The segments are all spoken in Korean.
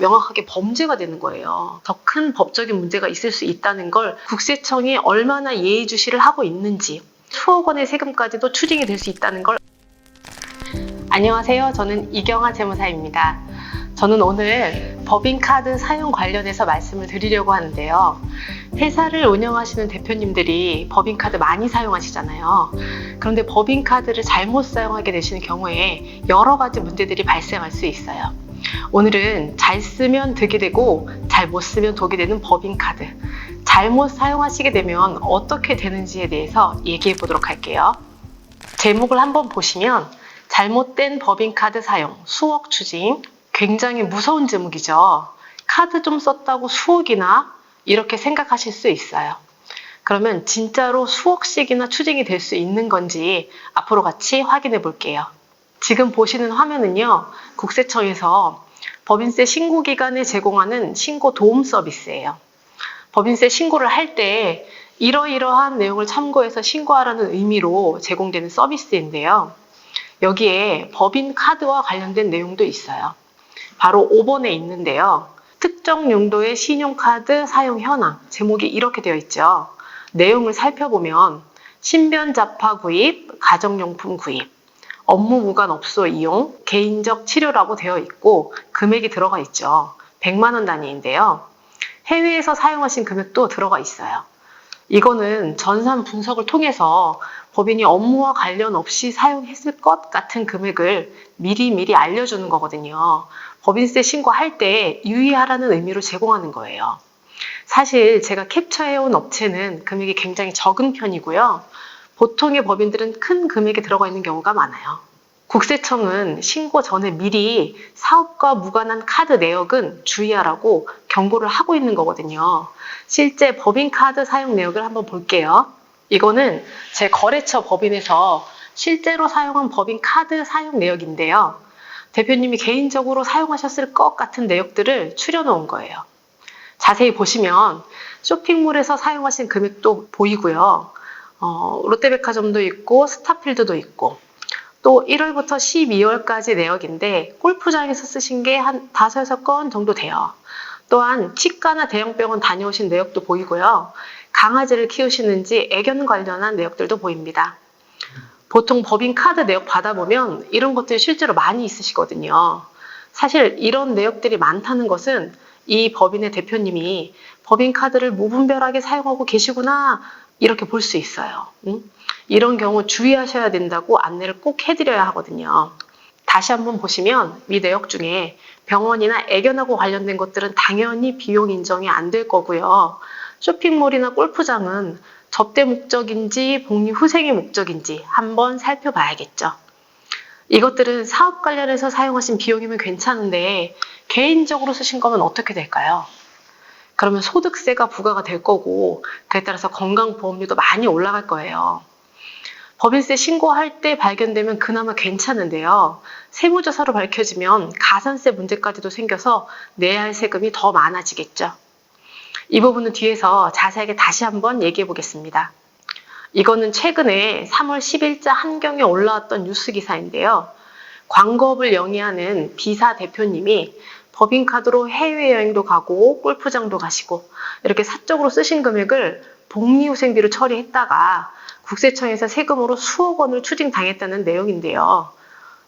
명확하게 범죄가 되는 거예요. 더 큰 법적인 문제가 있을 수 있다는 걸 국세청이 얼마나 예의주시를 하고 있는지, 수억 원의 세금까지도 추징이 될 수 있다는 걸. 안녕하세요. 저는 이경아 재무사입니다. 저는 오늘 법인카드 사용 관련해서 말씀을 드리려고 하는데요. 회사를 운영하시는 대표님들이 법인카드 많이 사용하시잖아요. 그런데 법인카드를 잘못 사용하게 되시는 경우에 여러 가지 문제들이 발생할 수 있어요. 오늘은 잘 쓰면 득이 되고 잘 못 쓰면 독이 되는 법인카드, 잘못 사용하시게 되면 어떻게 되는지에 대해서 얘기해 보도록 할게요. 제목을 한번 보시면 잘못된 법인카드 사용, 수억 추징, 굉장히 무서운 제목이죠. 카드 좀 썼다고 수억이나 이렇게 생각하실 수 있어요. 그러면 진짜로 수억씩이나 추징이 될 수 있는 건지 앞으로 같이 확인해 볼게요. 지금 보시는 화면은요, 국세청에서 법인세 신고기관에 제공하는 신고 도움 서비스예요. 법인세 신고를 할 때 이러이러한 내용을 참고해서 신고하라는 의미로 제공되는 서비스인데요. 여기에 법인카드와 관련된 내용도 있어요. 바로 5번에 있는데요. 특정 용도의 신용카드 사용 현황, 제목이 이렇게 되어 있죠. 내용을 살펴보면 신변자파 구입, 가정용품 구입, 업무 무관 업소 이용, 개인적 치료라고 되어 있고 금액이 들어가 있죠. 100만 원 단위인데요. 해외에서 사용하신 금액도 들어가 있어요. 이거는 전산 분석을 통해서 법인이 업무와 관련 없이 사용했을 것 같은 금액을 미리 알려주는 거거든요. 법인세 신고할 때 유의하라는 의미로 제공하는 거예요. 사실 제가 캡처해온 업체는 금액이 굉장히 적은 편이고요. 보통의 법인들은 큰 금액이 들어가 있는 경우가 많아요. 국세청은 신고 전에 미리 사업과 무관한 카드 내역은 주의하라고 경고를 하고 있는 거거든요. 실제 법인카드 사용 내역을 한번 볼게요. 이거는 제 거래처 법인에서 실제로 사용한 법인카드 사용 내역인데요. 대표님이 개인적으로 사용하셨을 것 같은 내역들을 추려놓은 거예요. 자세히 보시면 쇼핑몰에서 사용하신 금액도 보이고요. 롯데백화점도 있고 스타필드도 있고, 또 1월부터 12월까지 내역인데 골프장에서 쓰신 게 한 5, 6건 정도 돼요. 또한 치과나 대형병원 다녀오신 내역도 보이고요. 강아지를 키우시는지 애견 관련한 내역들도 보입니다. 보통 법인카드 내역 받아보면 이런 것들이 실제로 많이 있으시거든요. 사실 이런 내역들이 많다는 것은 이 법인의 대표님이 법인카드를 무분별하게 사용하고 계시구나, 이렇게 볼 수 있어요. 이런 경우 주의하셔야 된다고 안내를 꼭 해드려야 하거든요. 다시 한번 보시면 이 내역 중에 병원이나 애견하고 관련된 것들은 당연히 비용 인정이 안 될 거고요. 쇼핑몰이나 골프장은 접대 목적인지 복리후생의 목적인지 한번 살펴봐야겠죠. 이것들은 사업 관련해서 사용하신 비용이면 괜찮은데 개인적으로 쓰신 거면 어떻게 될까요? 그러면 소득세가 부과가 될 거고, 그에 따라서 건강보험료도 많이 올라갈 거예요. 법인세 신고할 때 발견되면 그나마 괜찮은데요. 세무조사로 밝혀지면 가산세 문제까지도 생겨서 내야 할 세금이 더 많아지겠죠. 이 부분은 뒤에서 자세하게 다시 한번 얘기해 보겠습니다. 이거는 최근에 3월 10일자 한경에 올라왔던 뉴스 기사인데요. 광고업을 영위하는 B사 대표님이 법인카드로 해외여행도 가고 골프장도 가시고 이렇게 사적으로 쓰신 금액을 복리후생비로 처리했다가 국세청에서 세금으로 수억 원을 추징당했다는 내용인데요.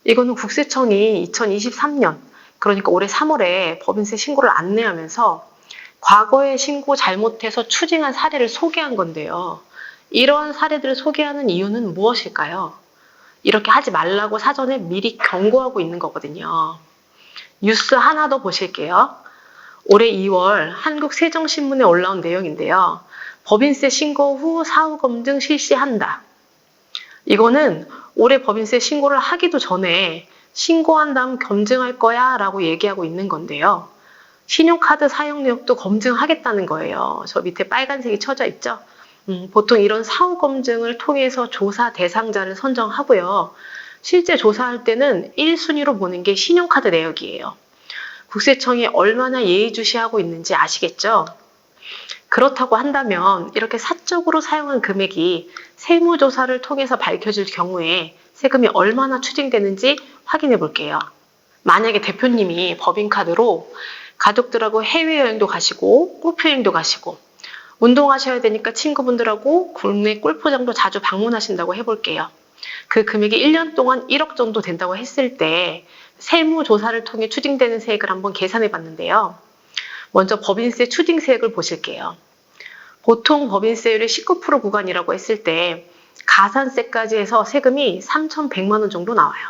이거는 국세청이 2023년, 그러니까 올해 3월에 법인세 신고를 안내하면서 과거에 신고 잘못해서 추징한 사례를 소개한 건데요. 이런 사례들을 소개하는 이유는 무엇일까요? 이렇게 하지 말라고 사전에 미리 경고하고 있는 거거든요. 뉴스 하나 더 보실게요. 올해 2월 한국세정신문에 올라온 내용인데요. 법인세 신고 후 사후 검증 실시한다. 이거는 올해 법인세 신고를 하기도 전에 신고한 다음 검증할 거야 라고 얘기하고 있는 건데요. 신용카드 사용 내역도 검증하겠다는 거예요. 저 밑에 빨간색이 쳐져 있죠. 보통 이런 사후 검증을 통해서 조사 대상자를 선정하고요. 실제 조사할 때는 1순위로 보는 게 신용카드 내역이에요. 국세청이 얼마나 예의주시하고 있는지 아시겠죠? 그렇다고 한다면 이렇게 사적으로 사용한 금액이 세무조사를 통해서 밝혀질 경우에 세금이 얼마나 추징되는지 확인해 볼게요. 만약에 대표님이 법인카드로 가족들하고 해외여행도 가시고 골프여행도 가시고 운동하셔야 되니까 친구분들하고 국내 골프장도 자주 방문하신다고 해볼게요. 그 금액이 1년 동안 1억 정도 된다고 했을 때 세무조사를 통해 추징되는 세액을 한번 계산해 봤는데요. 먼저 법인세 추징세액을 보실게요. 보통 법인세율이 19% 구간이라고 했을 때 가산세까지 해서 세금이 3,100만 원 정도 나와요.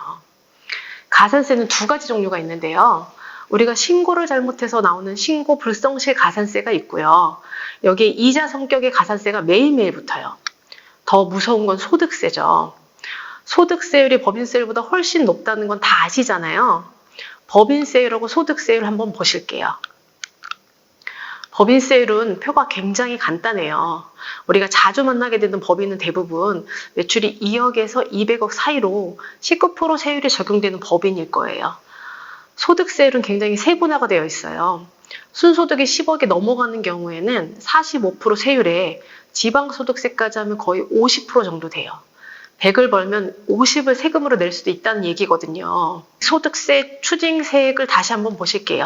가산세는 두 가지 종류가 있는데요. 우리가 신고를 잘못해서 나오는 신고 불성실 가산세가 있고요. 여기에 이자 성격의 가산세가 매일매일 붙어요. 더 무서운 건 소득세죠. 소득세율이 법인세율보다 훨씬 높다는 건 다 아시잖아요. 법인세율하고 소득세율 한번 보실게요. 법인세율은 표가 굉장히 간단해요. 우리가 자주 만나게 되는 법인은 대부분 매출이 2억에서 200억 사이로 19% 세율이 적용되는 법인일 거예요. 소득세율은 굉장히 세분화가 되어 있어요. 순소득이 10억이 넘어가는 경우에는 45% 세율에 지방소득세까지 하면 거의 50% 정도 돼요. 100을 벌면 50을 세금으로 낼 수도 있다는 얘기거든요. 소득세 추징세액을 다시 한번 보실게요.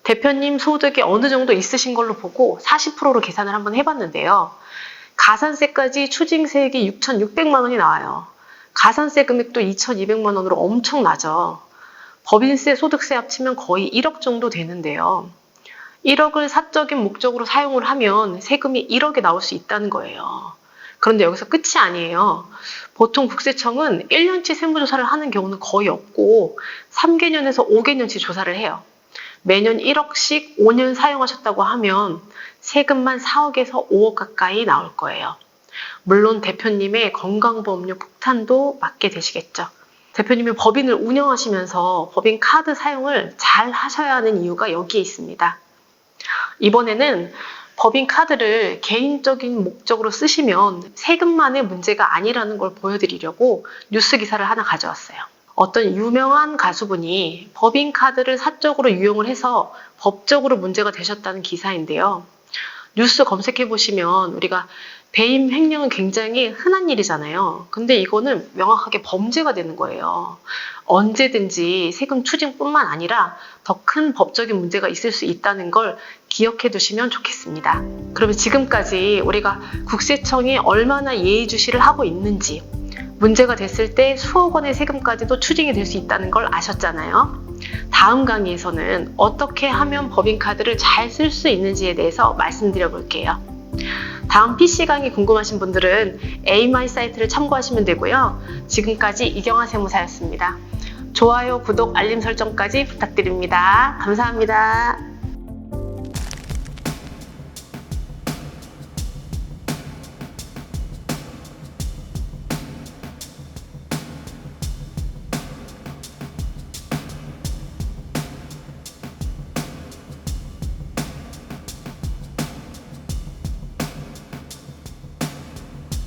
대표님 소득이 어느 정도 있으신 걸로 보고 40%로 계산을 한번 해봤는데요. 가산세까지 추징세액이 6,600만 원이 나와요. 가산세 금액도 2,200만 원으로 엄청나죠. 법인세, 소득세 합치면 거의 1억 정도 되는데요. 1억을 사적인 목적으로 사용을 하면 세금이 1억이 나올 수 있다는 거예요. 그런데 여기서 끝이 아니에요. 보통 국세청은 1년치 세무조사를 하는 경우는 거의 없고 3개년에서 5개년치 조사를 해요. 매년 1억씩 5년 사용하셨다고 하면 세금만 4억에서 5억 가까이 나올 거예요. 물론 대표님의 건강보험료 폭탄도 맞게 되시겠죠. 대표님이 법인을 운영하시면서 법인 카드 사용을 잘 하셔야 하는 이유가 여기에 있습니다. 이번에는 법인 카드를 개인적인 목적으로 쓰시면 세금만의 문제가 아니라는 걸 보여드리려고 뉴스 기사를 하나 가져왔어요. 어떤 유명한 가수분이 법인 카드를 사적으로 유용을 해서 법적으로 문제가 되셨다는 기사인데요. 뉴스 검색해 보시면 우리가 배임 횡령은 굉장히 흔한 일이잖아요. 근데 이거는 명확하게 범죄가 되는 거예요. 언제든지 세금 추징뿐만 아니라 더 큰 법적인 문제가 있을 수 있다는 걸 기억해 두시면 좋겠습니다. 그러면 지금까지 우리가 국세청이 얼마나 예의주시를 하고 있는지, 문제가 됐을 때 수억 원의 세금까지도 추징이 될 수 있다는 걸 아셨잖아요. 다음 강의에서는 어떻게 하면 법인카드를 잘 쓸 수 있는지에 대해서 말씀드려 볼게요. 다음 PC 강의 궁금하신 분들은 AMI 사이트를 참고하시면 되고요. 지금까지 이경아 세무사였습니다. 좋아요, 구독, 알림 설정까지 부탁드립니다. 감사합니다.